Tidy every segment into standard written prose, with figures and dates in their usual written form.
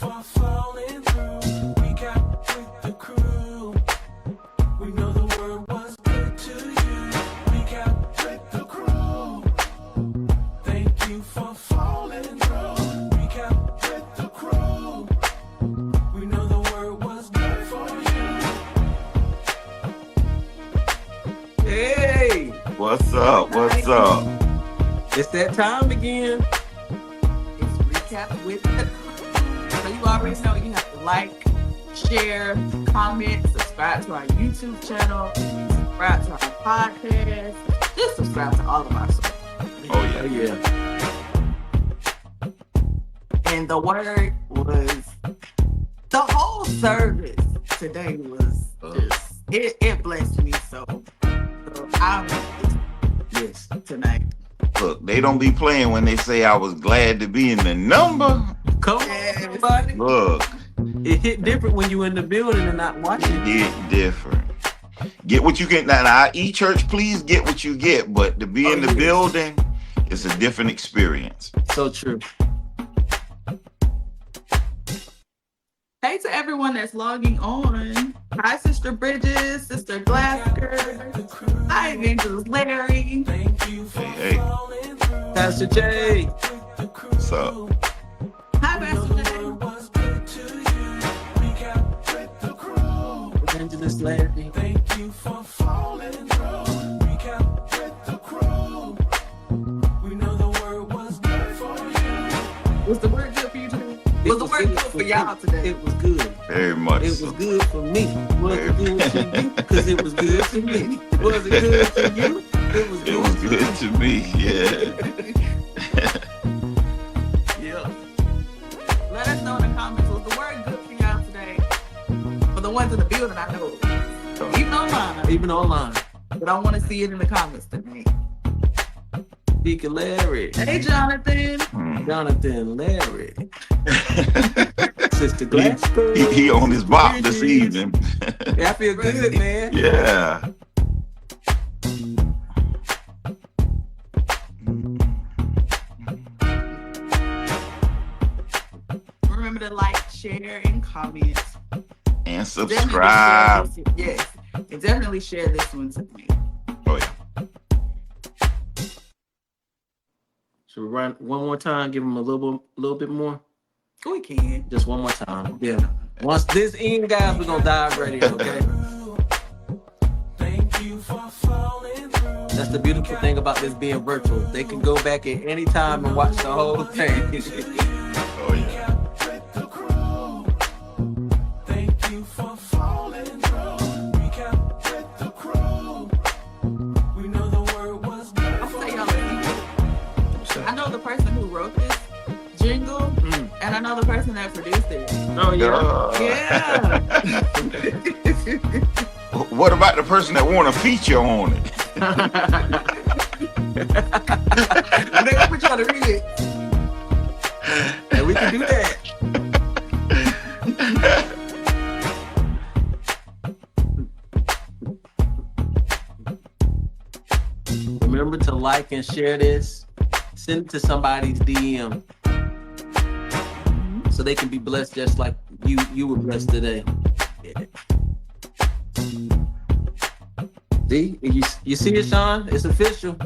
for falling through. We got with the crew. We know the word was good to you. We got with the crew. Thank you for falling through. We got with the crew. We know the word was good for you. Hey, What's up? What's up? it's that time again. It's recap with the crew. So you already know you have to like, share, comment, subscribe to our YouTube channel, subscribe to our podcast, just subscribe to all of our stuff. Oh Oh yeah. yeah. And the word was the whole service today was just it blessed me so I'm Yes. tonight. Look, they don't be playing when they say I was glad to be in the number. Come on, Yes. everybody. Look, It hit different when you in the building and not watching. it hit different. Get what you get. Now, church, please get what you get. But to be in the yes. building, it's a different experience. So true. Hey to everyone that's logging on. Hi, Sister Bridges, Sister Glasker. Hi, Evangelist Larry. Thank you for Hey, hey. falling through. Pastor Jay. With the crew. What's up? Hi, We know Pastor the Jay. word was good to you. We got with the crew. Evangelist Larry. Thank you for falling through. We got with the crew. We know the word was good for you. Was the word good for you today? It Was the word good for y'all me. today? It was good. Very much. It was so. good for me. Was it good to you? Because it was good to me. Was it good to you? It was It good. was good to me. Yeah. Yeah. Let us know in the comments. Was the word good for y'all today? For the ones in the building, I know. Even online. Even online. But I want to see it in the comments tonight. Deacon Larry. Hey, Jonathan. Hmm. Jonathan Larry. Sister Glasker. he on his bop this evening. Yeah, I feel good, man. Yeah. Remember to like, share, and comment. And Definitely subscribe. share this- Yes. And definitely share this one to me. Oh yeah. Should we run one more time? Give him a little bit more. We can. Just one more time. Yeah. Once this ends, guys, we're gonna dive right in. Okay. Thank you for falling through. That's the beautiful thing about this being virtual. They can go back at any time and watch the whole thing. Oh yeah. With the crew. Thank you for falling through. We got with the crew. We know the word was good I'll for tell y'all you. a secret. I know the person who wrote this jingle, and I know the person that produced it. Oh yeah. Yeah. What about the person that want a feature on it? They gonna put y'all to read it. And we can do that. Remember to like and share this. Send it to somebody's DM so they can be blessed just like you were blessed today. Yeah. See, you see it, Sean? It's official.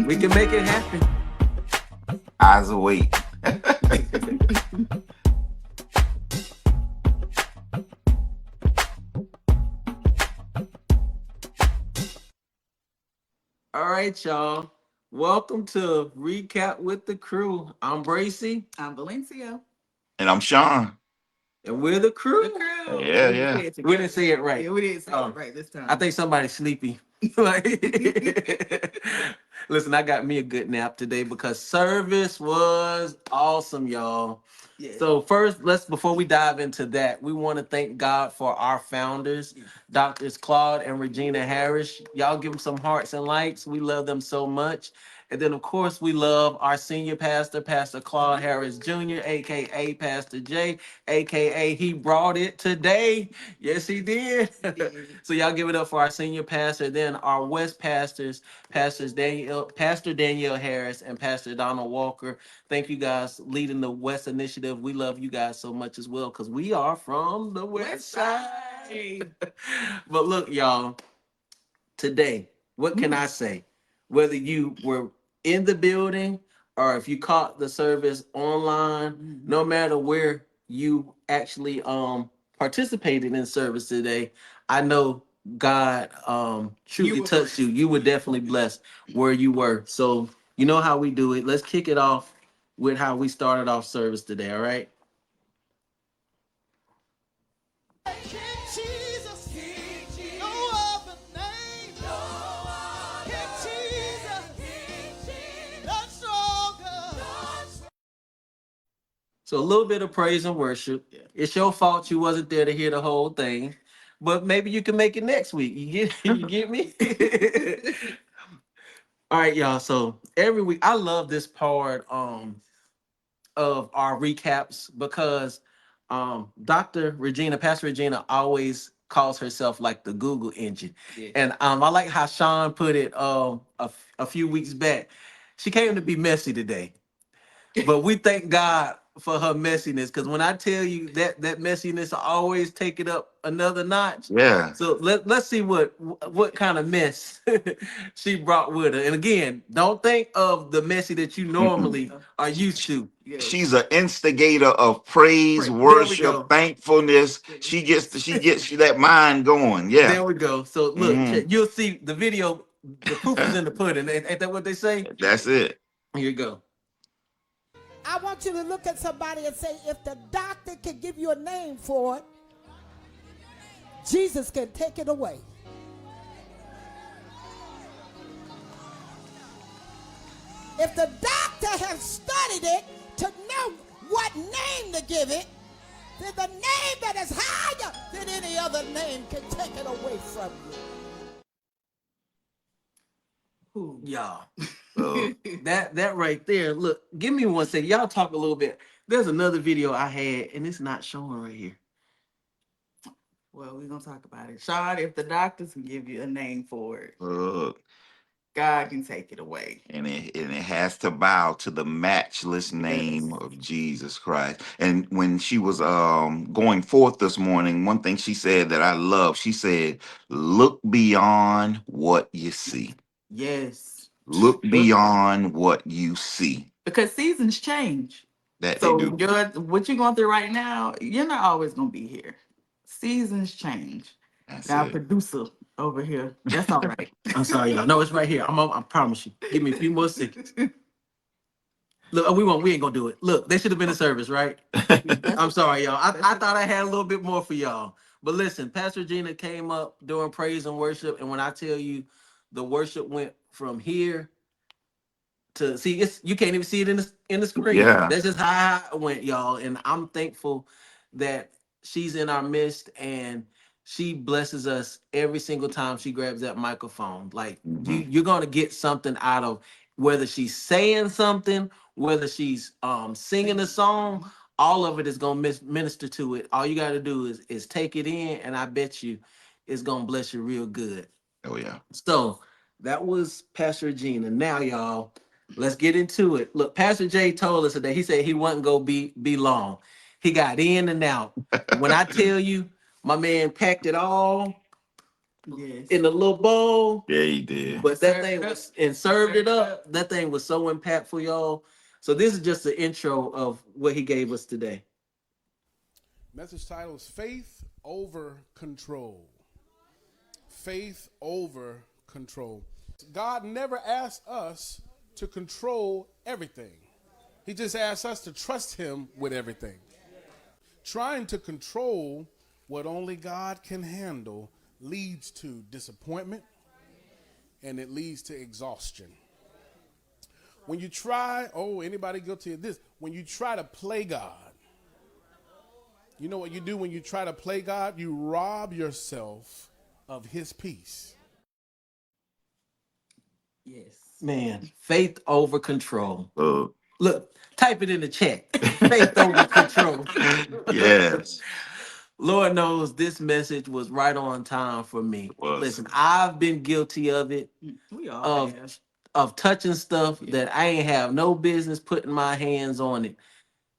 We can make it happen. Eyes awake. All right, y'all. Welcome to Recap with the Crew. I'm Bracy, I'm Valencia. And I'm Sean. and we're the crew. The crew. Yeah, yeah. We didn't say it right. Yeah, we didn't say Oh. it right this time. I think somebody's sleepy. Like, listen, I got me a good nap today because service was awesome, y'all. Yeah. So first, before we dive into that, we want to thank God for our founders, Doctors Claude and Regina Harris. Y'all give them some hearts and likes. We love them so much. And then, of course, we love our senior pastor, Pastor Claude Harris Jr., aka Pastor J, aka he brought it today. Yes, he did. So y'all give it up for our senior pastor. Then our West pastors, Pastor Danielle Harris and Pastor Donald Walker. Thank you guys leading the West Initiative. We love you guys so much as well because we are from the West Side. But look, y'all, today, what can I say? Whether you were in the building or if you caught the service online, no matter where you actually participated in service today, I know God truly touched you. You were definitely blessed where you were. So you know how we do it. Let's kick it off with how we started off service today, all right? King Jesus, no other name. King Jesus, none stronger. So a little bit of praise and worship. It's your fault you wasn't there to hear the whole thing, but maybe you can make it next week. You get me? All right, y'all. So every week I love this part of our recaps because Dr. Regina, Pastor Regina always calls herself like the Google engine. Yeah. And I like how Sean put it a few weeks back. She came to be messy today. But we thank God for her messiness, because when I tell you that messiness always take it up another notch. Yeah. So let's see what kind of mess she brought with her. And again, don't think of the messy that you normally are used to. She's an instigator of praise, There we worship, go. thankfulness. She gets that mind going. Yeah. There we go. So look, Mhm. you'll see the video. The proof is in the pudding. Ain't that what they say? That's it. Here you go. I want you to look at somebody and say, if the doctor can give you a name for it, Jesus can take it away. If the doctor has studied it to know what name to give it, then the name that is higher than any other name can take it away from you. Y'all. So, that right there. Look, give me one second. Y'all talk a little bit. There's another video I had, and it's not showing right here. Well, we're gonna talk about it. Sean, if the doctors can give you a name for it, look, God can take it away. and it has to bow to the matchless name of Jesus Christ. And when she was going forth this morning, one thing she said that I love, she said, "Look beyond what you see. Yes. Look beyond what you see." Because seasons change. That they So do. what you're going through right now, you're not always gonna be here. Seasons change. That's Now, it. producer over here. That's all right. I'm sorry, y'all. No, it's right here. I promise you. Give me a few more seconds. Look, we ain't gonna do it. Look, they should have been in service, right? I'm sorry, y'all. I thought I had a little bit more for y'all. But listen, Pastor Gina came up doing praise and worship, and when I tell you the worship went from here to see, it's you can't even see it in the screen. Yeah. That's just how it went, y'all. And I'm thankful that she's in our midst and she blesses us every single time she grabs that microphone. Like you're gonna get something out of whether she's saying something, whether she's singing a song. All of it is gonna minister to it. All you got to do is take it in, and I bet you it's gonna bless you real good. Oh yeah. So that was Pastor Regina. Now, y'all, let's get into it. Look, Pastor Jay told us today. He said he wasn't gonna be long. He got in and out. When I tell you, my man packed it all Yes. in a little bowl. Yeah, he did. But that thing was and served it up. That thing was so impactful, y'all. So this is just the intro of what he gave us today. Message title is Faith Over Control. Faith over control. God never asked us to control everything. He just asked us to trust him with everything. Trying to control what only God can handle leads to disappointment and it leads to exhaustion. When you try, anybody guilty of this? When you try to play God, you know what you do when you try to play God? You rob yourself of his peace. Yes. Man, faith over control. Look. Look, type it in the chat. Faith over control. Yes. Lord knows this message was right on time for me. It was. Listen, I've been guilty of it, We all of have. of touching stuff Yeah. that I ain't have no business putting my hands on it.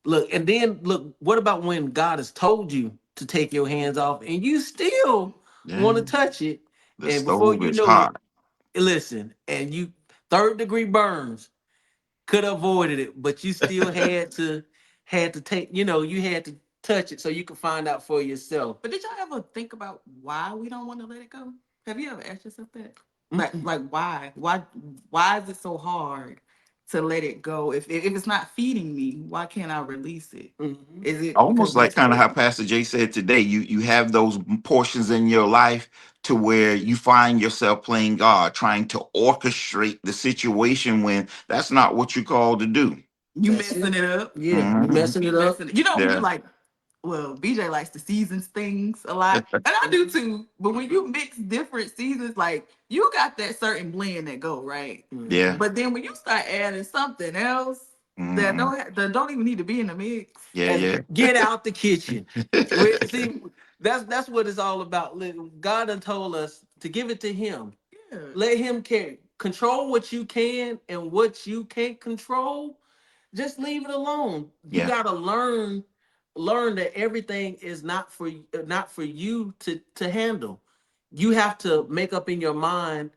Look, and then look, what about when God has told you to take your hands off and you still want to Yeah. touch it? The And before stove you is know it, hot. listen, and you third-degree burns, could have avoided it, but you still had to take, you had to touch it so you could find out for yourself. But did y'all ever think about why we don't want to let it go? Have you ever asked yourself that? Mm-mm. Like why? Why is it so hard to let it go? If it's not feeding me, why can't I release it? Mhm. Is it Almost because like it's kind of how Pastor Jay said today. You have those portions in your life to where you find yourself playing God, trying to orchestrate the situation when that's not what you're called to do. you That's messing it up? Yeah, you Mhm. messing it up. You know when you Yeah. like, well, BJ likes to season things a lot, and I do too. But when you mix different seasons, like you got that certain blend that go right. Yeah. But then when you start adding something else that Mhm. that don't even need to be in the mix, Yeah. And Yeah. get out the kitchen. See, that's what it's all about. God done told us to give it to Him. yeah, Let Him control what you can, and what you can't control, just leave it alone. You Yeah. gotta learn that everything is not for you to handle. You have to make up in your mind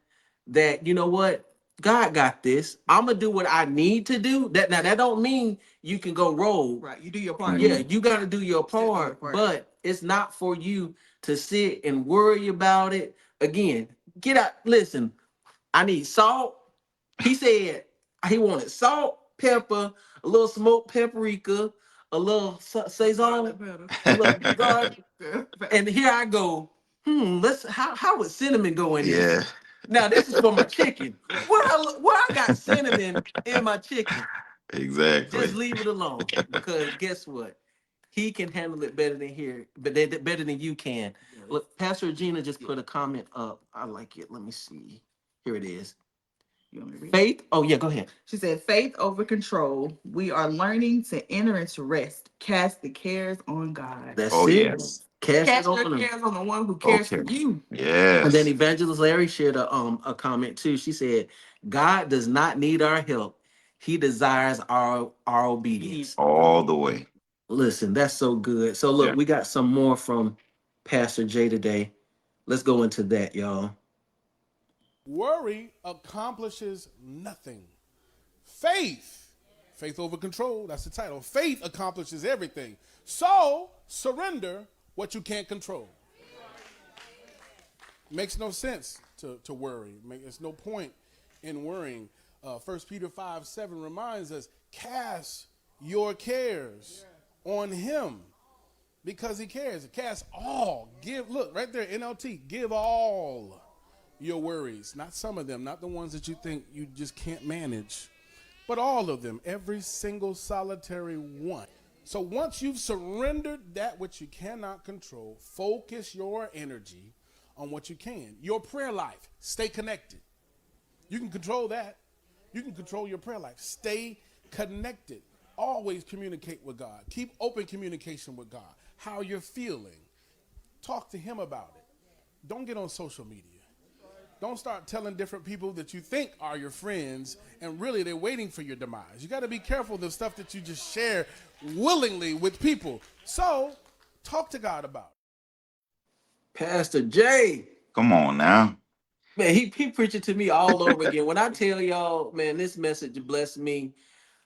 that, you know what, God got this. I'm gonna do what I need to do. That don't mean you can go rogue. right. You do your part. Yeah, you got to do your Still do your part, part. but it's not for you to sit and worry about it. Again, get out. Listen, I need salt. He said he wanted salt, pepper, a little smoked paprika, a little sazon, a little garlic. And here I go. Let's how would cinnamon go in this? Yeah. Now this is for my chicken. Where I got cinnamon in my chicken? Exactly. Just leave it alone, because guess what? He can handle it better than here, but better than you can. Look, Pastor Regina just put a comment up. I like it. Let me see. Here it is. You want me to read it? Faith. Oh yeah, go ahead. She said, faith over control. We are learning to enter into rest. Cast the cares on God. That's Oh, it. yes. Cast Cast it on your him. cares on the one who cares for Okay. you. And then Yes. Evangelist Larry shared a comment too. She said, "God does not need our help; He desires our obedience." All the way. Listen, that's so good. So look, Yeah. we got some more from Pastor Jay today. Let's go into that, y'all. Worry accomplishes nothing. Faith over control, that's the title. Faith accomplishes everything. So surrender what you can't control. Makes no sense to worry. There's no point in worrying. 1 Peter 5:7 reminds us, cast your cares on him because he cares. Cast all. Look, right there, NLT, give all your worries. Not some of them, not the ones that you think you just can't manage, but all of them, every single solitary one. So once you've surrendered that which you cannot control, focus your energy on what you can. Your prayer life, stay connected. You can control that. You can control your prayer life. Stay connected. Always communicate with God. Keep open communication with God. How you're feeling. Talk to him about it. Don't get on social media. Don't start telling different people that you think are your friends and really they're waiting for your demise. You got to be careful of the stuff that you just share willingly with people. So talk to God about it. Pastor Jay, Come on now. man, he preaching to me all over again. When I tell y'all, man, this message blessed me.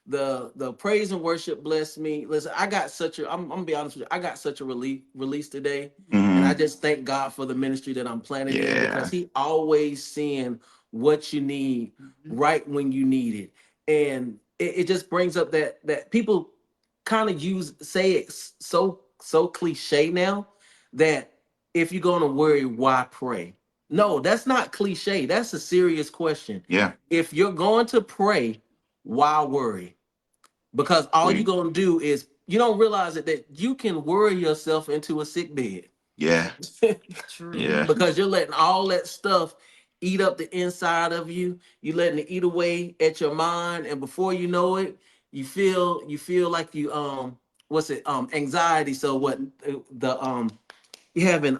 The praise and worship blessed me. Listen, I got I'm gonna be honest with you, I got such a release today. And I Mhm. just thank God for the ministry that I'm planted in, Yeah. because he always seeing what you need right when you need it. And it just brings up that people kind of say it so cliche now, that if you're gonna worry, why pray? No, that's not cliche. That's a serious question. Yeah. If you're going to pray, why worry? Because all you're gonna do is, you don't realize that you can worry yourself into a sick bed. Yeah. True. Yeah. Because you're letting all that stuff eat up the inside of you. You letting it eat away at your mind, and before you know it, you feel like you what's it anxiety. So what the you having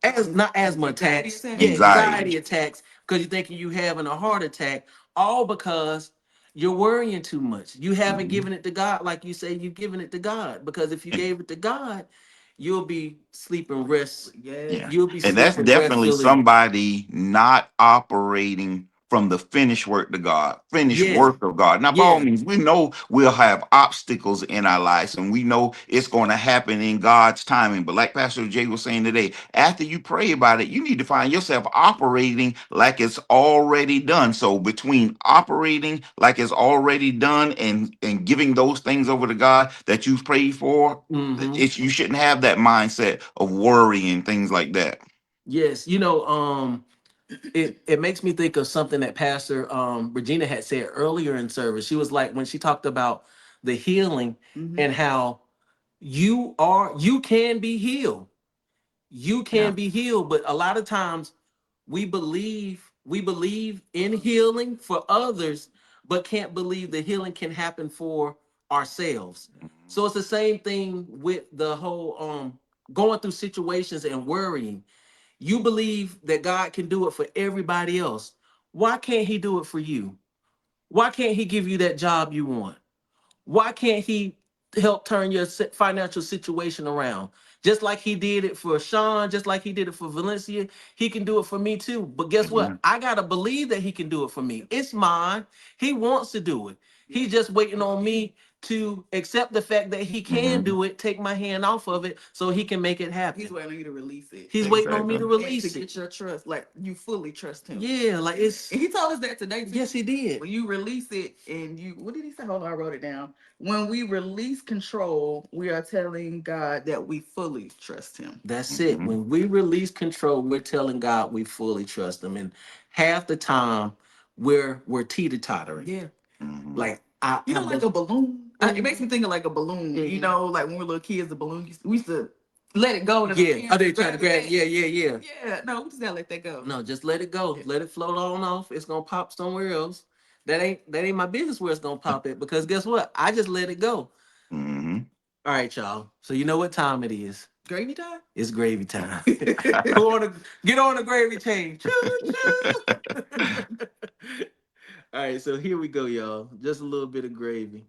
as not asthma attacks, yeah, Anxiety. anxiety attacks because you're thinking you having a heart attack, all because you're worrying too much. You haven't Mhm. given it to God like you say you've given it to God. Because if you And- gave it to God, you'll be sleeping rest. Yes. Yeah. You'll be And that's sleeping definitely restfully. somebody not operating from the finished work of God, finished Yeah, work of God. Now, by all yeah. means, we know we'll have obstacles in our lives and we know it's going to happen in God's timing. But like Pastor Jay was saying today, after you pray about it, you need to find yourself operating like it's already done. So between operating like it's already done and giving those things over to God that you've prayed for, Hmm. it's you shouldn't have that mindset of worry and things like that. Yes, it makes me think of something that Pastor Regina had said earlier in service. She was like when she talked about the healing and how you can be healed. You Yeah. can be healed, but a lot of times we believe in healing for others, but can't believe the healing can happen for ourselves. So it's the same thing with the whole going through situations and worrying. You believe that God can do it for everybody else. Why can't he do it for you? Why can't he give you that job you want? Why can't he help turn your financial situation around? Just like he did it for Sean, just like he did it for Valencia, he can do it for me too. But guess what? Amen. I got to believe that he can do it for me. It's mine. He wants to do it. He's just waiting on me to accept the fact that he can Mhm. do it, take my hand off of it so he can make it happen. He's waiting on you to release it. He's waiting on me to Exactly. And release to it. get your trust, like you fully trust him. Yeah, like it's And he told us that today too. yes, he did. When you release it and you, what did he say? Hold on, I wrote it down. When we release control, we are telling God that we fully trust him. That's it. Mhm. When we release control, we're telling God we fully trust him. And half the time we're teeter-tottering. Yeah. Mhm. Like I, You I know, like be- a balloon. It makes me think of like a balloon. You Mhm. know, like when we were little kids, the balloon, we used to let it go. And Yeah. Oh, they trying to grab. Yeah, yeah, yeah. Yeah, no, we just gotta let that go. No, just let it go. Let it float on off. It's gonna pop somewhere else. That ain't my business where it's gonna pop it because guess what? I just let it go. Mhm. All right, y'all. So you know what time it is. Gravy time? It's gravy time. Get on the gravy train. Choo choo. All right, so here we go, y'all. Just a little bit of gravy.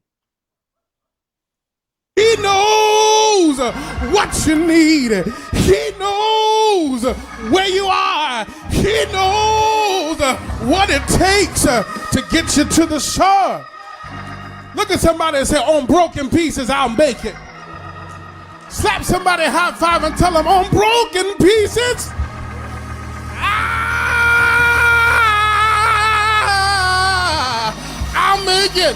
He knows what you need. He knows where you are. He knows what it takes to get you to the shore. Look at somebody and say, on broken pieces, I'll make it. Slap somebody high five and tell them, on broken pieces, I'll make it.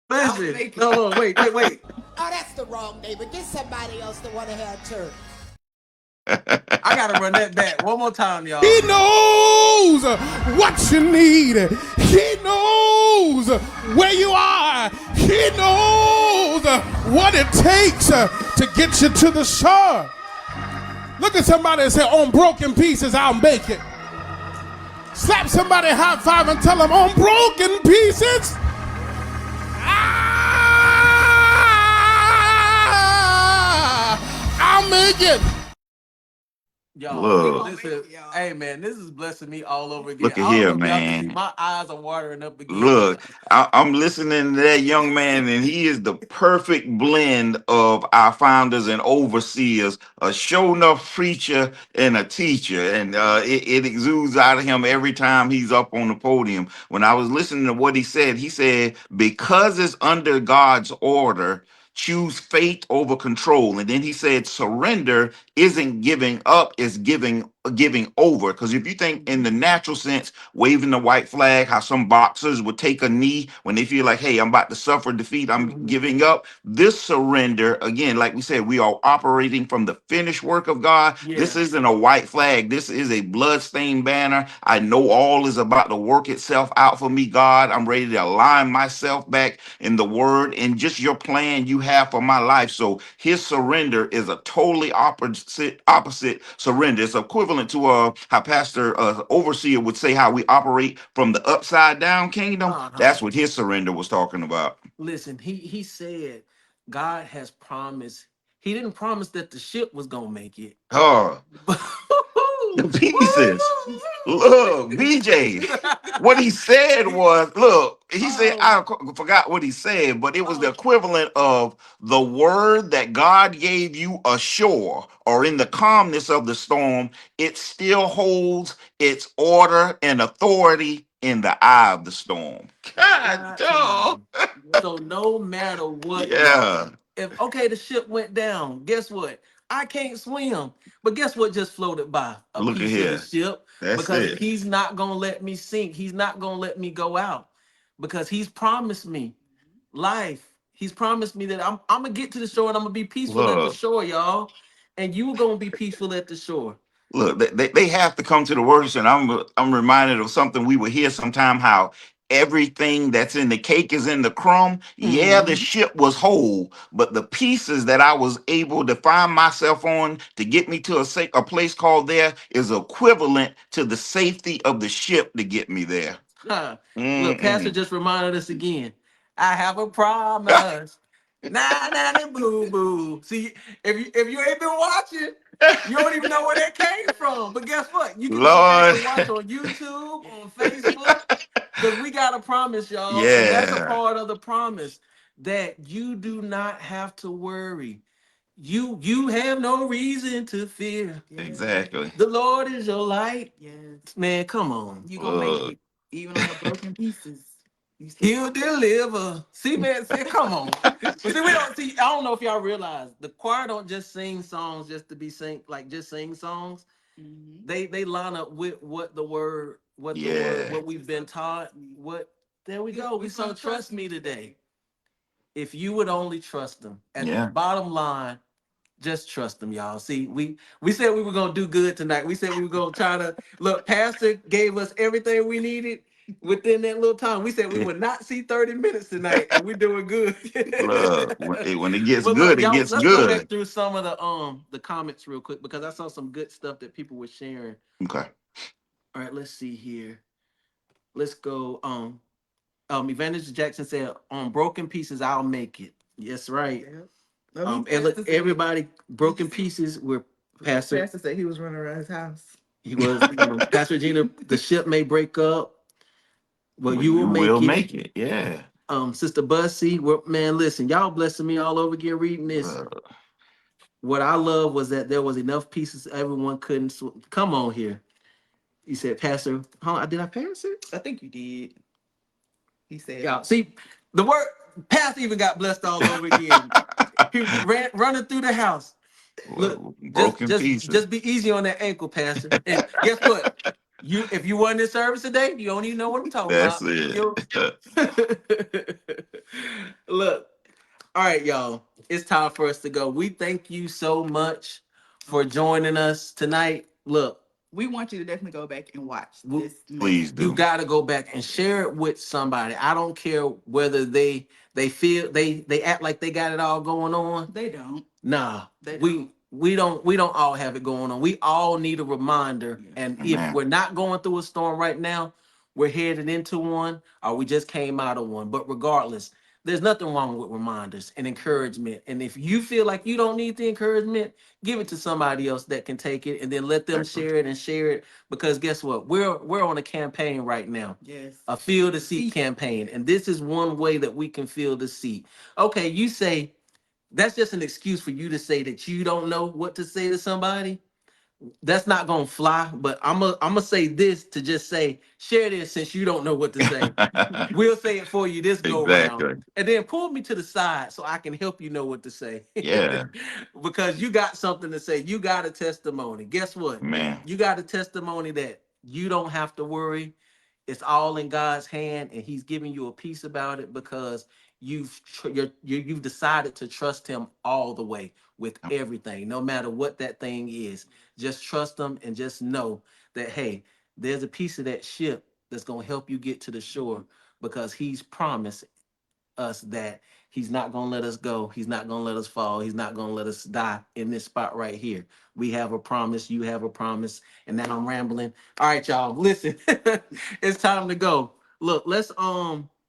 Listen, no, wait. Oh, that's the wrong neighbor. Get somebody else to want to have church. I gotta run that back one more time, y'all. He knows what you need. He knows where you are. He knows what it takes to get you to the shore. Look at somebody and say, on broken pieces, I'll make it. Slap somebody high five and tell them, on broken pieces, I'll make it. Y'all, Look. listen, hey man, this is blessing me all over again. Look at I don't here, know if y'all can see, man. my eyes are watering up again. Look, I'm listening to that young man, and he is the perfect blend of our founders and overseers, a show enough preacher and a teacher. And it exudes out of him every time he's up on the podium. When I was listening to what he said, because it's under God's order, choose faith over control. And then he said, surrender isn't giving up, it's giving giving over. Because if you think in the natural sense, waving the white flag, how some boxers would take a knee when they feel like, hey, I'm about to suffer defeat, I'm giving up. This surrender, again, like we said, we are operating from the finished work of God. This Yeah. isn't a white flag. This is a bloodstained banner. I know all is about to work itself out for me, God. I'm ready to align myself back in the word and just your plan you have for my life. So his surrender is a totally opposite surrender. It's equivalent to how Pastor Overseer would say how we operate from the upside down kingdom. Uh-huh. That's what his surrender was talking about. Listen, he said God has promised. He didn't promise that the ship was gonna make it. Oh, the pieces. Look, BJ, what he said was, look, he said, forgot what he said, but it was the equivalent of the word that God gave you ashore or in the calmness of the storm. It still holds its order and authority in the eye of the storm. God, dog. So no matter what, y'all, Yeah, if okay, the ship went down, guess what? I can't swim. But guess what just floated by? A look at piece of the here. ship. That's Because it. he's not gonna let me sink. He's not gonna let me go out. Because he's promised me life. He's promised me that I'm gonna get to the shore and I'm gonna be peaceful at the Look. shore, y'all. And you gonna be peaceful at the shore. Look, they have to come to the worship, and I'm reminded of something we would hear sometime, how everything that's in the cake is in the crumb. Yeah, the Mhm. ship was whole, but the pieces that I was able to find myself on to get me to a place called there is equivalent to the safety of the ship to get me there. Look, Pastor Mm-mm. just reminded us again. I have a promise. Nah, nah, nah, boo, boo. See, if you ain't been watching, you don't even know where that came from. But guess what? You can go back Lord. and watch on YouTube, on Facebook, because we got a promise, y'all, and that's a Yeah, part of the promise that you do not have to worry. You have no reason to fear. exactly. The Lord is your light. Yes. Man, come on. You gonna make Look. it even on the broken pieces. You still He'll deliver. See, man, see, come on. But see, we don't see. I don't know if y'all realize the choir don't just sing songs just to be just sing songs. Mhm. They line up with Yeah, what we've been taught. What there we go. We sung Trust Me today. If you would only trust them. At the yeah. bottom line, just trust them, y'all. See, we said we were gonna do good tonight. We said we were gonna try to look. Pastor gave us everything we needed within that little time. We said we would not see 30 minutes tonight, and we're doing good. Look, when it gets But look, good, it y'all, gets let's go back good. through some of the comments real quick because I saw some good stuff that people were sharing. Okay. All right, let's see here. Let's go. Evangelist Jackson said, "On broken pieces, I'll make it." Yes, right. Yep. No, And look, everybody, broken pieces were Pastor. Pastor said he was running around his house. He was Pastor Gina. The ship may break up, but Well, you will you will make it. make it. Yeah. Sister Bussy, man, listen, y'all blessing me all over again reading this. Uh, What I love was that there was enough pieces everyone couldn't come on here. He said, Pastor, did I pass it? I think you did. He said, Yeah. See, the word Pastor even got blessed all over again. He ran running through the house. Look, well, just broken just pieces. just be easy on that ankle, Pastor. And guess what? If you weren't in service today, you don't even know what I'm talking That's about. it. Look, all right, y'all. It's time for us to go. We thank you so much for joining us tonight. Look, we want you to definitely go back and watch We- this Please message. you do. got to go back and share it with somebody. I don't care whether they feel they act like they got it all going on. They don't. Nah, They we don't all have it going on. We all need a reminder. Yeah. And if Amen. we're not going through a storm right now, we're headed into one, or we just came out of one. But regardless, there's nothing wrong with reminders and encouragement. And if you feel like you don't need the encouragement, give it to somebody else that can take it, and then let them Exactly. share it and share it. Because guess what? We're on a campaign right now. Yes. A feel the seat campaign. And this is one way that we can feel the seat. Okay, you say that's just an excuse for you to say that you don't know what to say to somebody. that's not gonna fly. But I'm gonna say this to just say, share this since you don't know what to say. We'll say it for you this go around. Exactly. And then pull me to the side so I can help you know what to say. Yeah, Because you got something to say. You got a testimony. Guess what? man. You got a testimony that you don't have to worry. It's all in God's hand, and He's giving you a peace about it because you've decided to trust Him all the way with everything, no matter what that thing is. Just trust Him and just know that, hey, there's a piece of that ship that's gonna help you get to the shore because He's promised us that He's not going to let us go. He's not going to let us fall. He's not going to let us die in this spot right here. We have a promise. You have a promise. And now I'm rambling. All right, y'all. Listen, it's time to go. Look, let's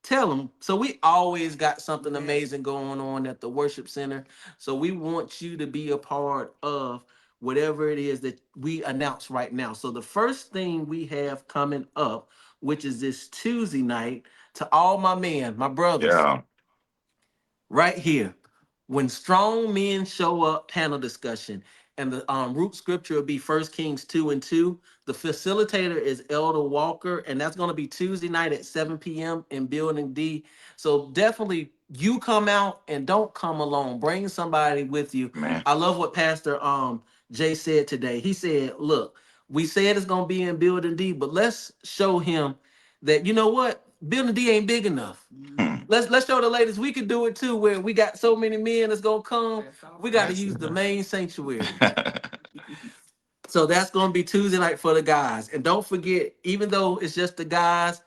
tell them. So we always got something amazing going on at the worship center. So we want you to be a part of whatever it is that we announce right now. So the first thing we have coming up, which is this Tuesday night, to all my men, my brothers, Yeah. right here. When strong men show up, panel discussion. And the root scripture will be 1 Kings 2:2. The facilitator is Elder Walker, and that's going to be Tuesday night at 7 p.m. in Building D. So definitely you come out and don't come alone. Bring somebody with you. Man. I love what Pastor Jay said today. He said, look, we said it's going to be in Building D, but let's show him that, you know what? Building D ain't big enough. Let's show the ladies we can do it too. Where we got so many men that's gonna come, we got to use the main sanctuary. So that's gonna be Tuesday night for the guys. And don't forget, even though it's just the guys,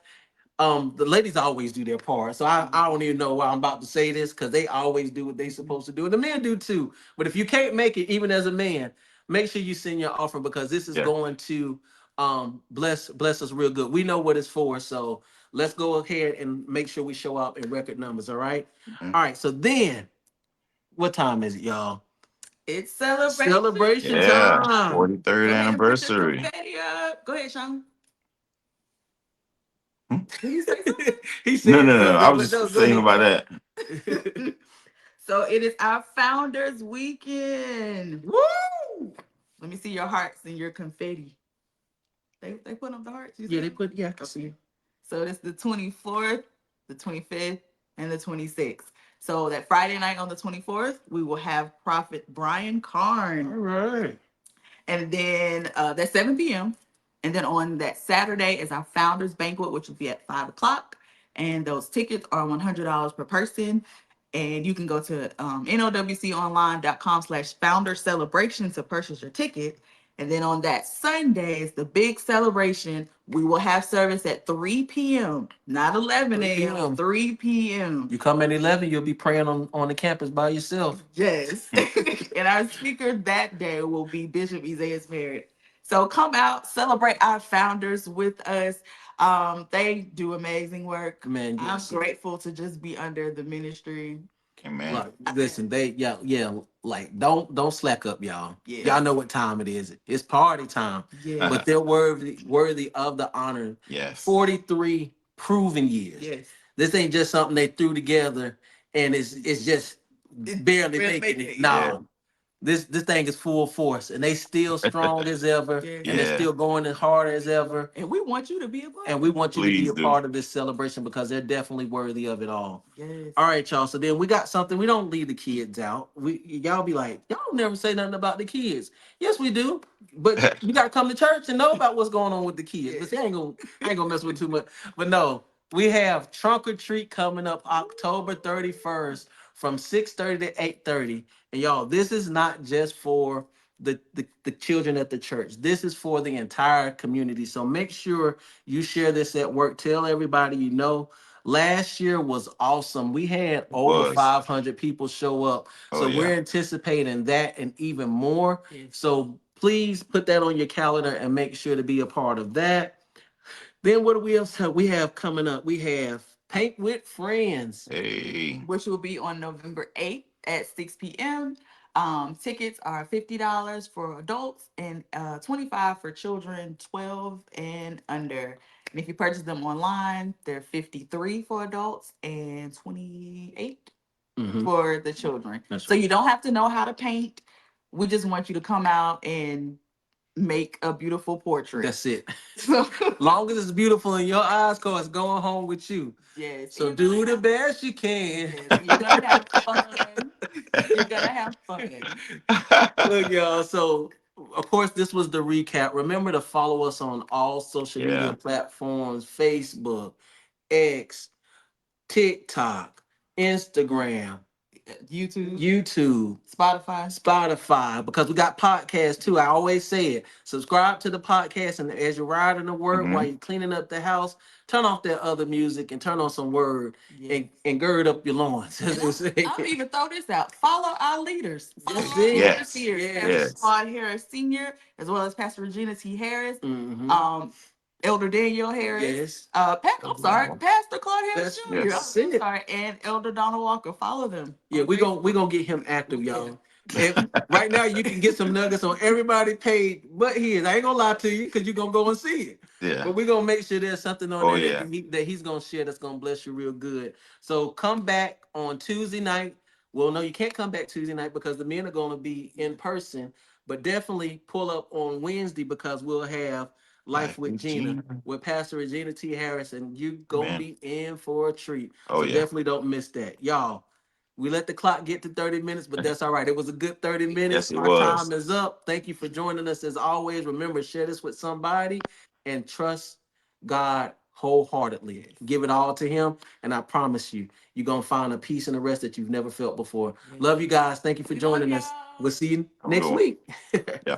the ladies always do their part. So I don't even know why I'm about to say this because they always do what they supposed to do, and the men do too. But if you can't make it, even as a man, make sure you send your offering because this is Yeah. going to bless us real good. We know what it's for, so let's go ahead and make sure we show up in record numbers. All right. Mhm. All right. So then, what time is it, y'all? It's celebration. Celebration Yeah. time. 43rd Go ahead and put your anniversary. confetti up. Go ahead, Sean. Hmm? Did you say something? He said No. I something, was but no, just go saying ahead. about that. So it is our Founders Weekend. Woo! Let me see your hearts and your confetti. They put up the hearts. You Yeah, see? they put. Yeah, I can see. So it's the 24th, the 25th, and the 26th. So that Friday night on the 24th, we will have Prophet Brian Carn. All right. And then that's 7 p.m. And then on that Saturday is our Founders Banquet, which will be at 5 o'clock. And those tickets are $100 per person. And you can go to nowconline.com/founder celebration to purchase your ticket. And then on that Sunday is the big celebration. We will have service at 3 p.m., not 11 3 a.m., p.m. 3 p.m. You come at 11, you'll be praying on the campus by yourself. Yes. And our speaker that day will be Bishop Isaiah Merritt. So come out, celebrate our founders with us. They do amazing work. Man, I'm yes. grateful to just be under the ministry. Amen. Like, listen, like don't slack up, y'all. Yeah. Y'all know what time it is. It's party time. Yeah. But they're worthy of the honor. Yes. 43 proven years. Yes. This ain't just something they threw together and it's just barely Barely making making it. it, No. yeah. This thing is full force and they still strong as ever. Yeah. And they're Yeah. still going as hard as ever. And we want you to be a part. And we want you to be Please a do. part of this celebration because they're definitely worthy of it all. Yes. All right, y'all. So then we got something. We don't leave the kids out. Y'all be like, y'all never say nothing about the kids. Yes, we do. But you gotta come to church and know about what's going on with the kids. But see, I ain't gonna mess with too much. But no, we have trunk or treat coming up October 31st from 6:30 to 8:30. And y'all, this is not just for the children at the church. This is for the entire community. So make sure you share this at work. Tell everybody you know. Last year was awesome. We had over Was. 500 people show up. So Oh, yeah. we're anticipating that and even more. Yes. So please put that on your calendar and make sure to be a part of that. Then what do we else have? We have coming up? We have Paint with Friends. Hey. Which will be on November 8th at 6 p.m. Tickets are $50 for adults and $25 for children 12 and under. And if you purchase them online, they're $53 for adults and $28 Mhm. for the children. That's So right. you don't have to know how to paint. We just want you to come out and make a beautiful portrait. That's it. So Long as it's beautiful in your eyes, cause it's going home with you. yes. So you're do gonna the have- best you can. yes, you're gonna have fun. You're gonna have fun. Look, y'all. So, of course, this was the recap. Remember to follow us on all social media Yeah. platforms: Facebook, X, TikTok, Instagram, YouTube, Spotify, because we got podcasts too. I always say it. Subscribe to the podcast, and as you're riding to work, Mhm. while you're cleaning up the house, turn off that other music and turn on some word Yes. and gird up your loins. as they say. I'll even throw this out. Follow our leaders. Follow That's our it. leaders Yes. here. Yes. Pastor Yes. Claude Harris Sr., as well as Pastor Regina T. Harris, Mhm. Elder Daniel Harris. Yes. I'm sorry, Pastor Claude Harris That's- Jr. yes. I'm so sorry, and Elder Donald Walker. Follow them. Yeah, on we Facebook. gonna get him active, y'all. And right now, you can get some nuggets on everybody page but his. I ain't gonna lie to you because you're gonna go and see it. Yeah. But we're gonna make sure there's something on Oh, there yeah. that he's gonna share that's gonna bless you real good. So come back on Tuesday night. Well, no, you can't come back Tuesday night because the men are gonna be in person. But definitely pull up on Wednesday because we'll have Life with Gina with Pastor Regina T. Harris, and you gonna Man. be in for a treat. Oh, So yeah. definitely don't miss that, y'all. We let the clock get to 30 minutes, but that's all right. It was a good 30 minutes. Yes, it Our was. time is up. Thank you for joining us as always. Remember, share this with somebody and trust God wholeheartedly. Give it all to Him, and I promise you, you're going to find a peace and a rest that you've never felt before. Love you guys. Thank you for joining us. We'll see you next will. week. Yeah.